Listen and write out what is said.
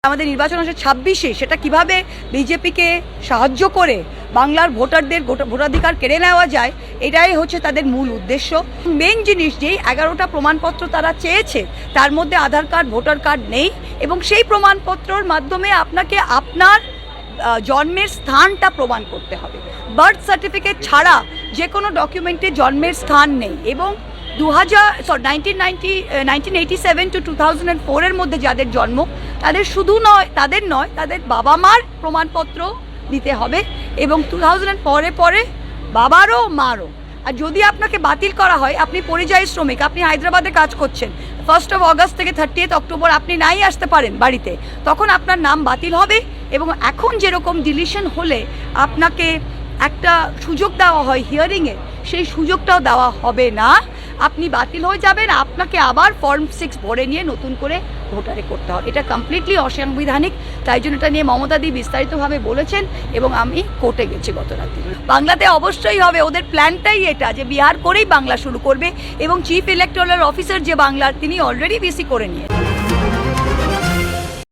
আমাদের নির্বাচন আসে 26-এ, সেটা কিভাবে বিজেপিকে সাহায্য করে বাংলার ভোটারদের ভোটাধিকার কেড়ে নেওয়া যায়, এটাই হচ্ছে তাদের মূল উদ্দেশ্য। মেন জিনিস যেই 11টা প্রমাণপত্র তারা চেয়েছে, তার মধ্যে আধার কার্ড, ভোটার কার্ড নেই, এবং সেই প্রমাণপত্রর মাধ্যমে আপনাকে আপনার জন্মের স্থানটা প্রমাণ করতে হবে। বার্থ সার্টিফিকেট ছাড়া যে কোনো ডকুমেন্টে জন্মের স্থান নেই। এবং 1987 টু 2004-এর মধ্যে যাদের জন্ম, তাদের শুধু নয়, তাদের বাবা মার প্রমাণপত্র দিতে হবে, এবং 2000 পরে বাবারও মারও। আর যদি আপনাকে বাতিল করা হয়, আপনি পরিযায়ী শ্রমিক, আপনি হায়দ্রাবাদে কাজ করছেন, 1 অগাস্ট থেকে 30 অক্টোবর আপনি নাই আসতে পারেন বাড়িতে, তখন আপনার নাম বাতিল হবে। এবং এখন যেরকম ডিলিশন হলে আপনাকে একটা সুযোগ দেওয়া হয় হিয়ারিংয়ে, সেই সুযোগটাও দেওয়া হবে না। আপনি বাতিল হয়ে যাবেন, আপনাকে আবার ফর্ম 6 ভরে নিয়ে নতুন করে ভোটারে করতে হবে। এটা কমপ্লিটলি অসাংবিধানিক। তাই জন্য এটা নিয়ে মমতাদি বিস্তারিতভাবে বলেছেন, এবং আমি কোর্টে গেছি গত রাতে। বাংলাতে অবশ্যই হবে, ওদের প্ল্যানটাই এটা যে বিহার করেই বাংলা শুরু করবে, এবং চিফ ইলেকটোরাল অফিসার যে বাংলার, তিনি অলরেডি বিসি করে নিয়েছেন।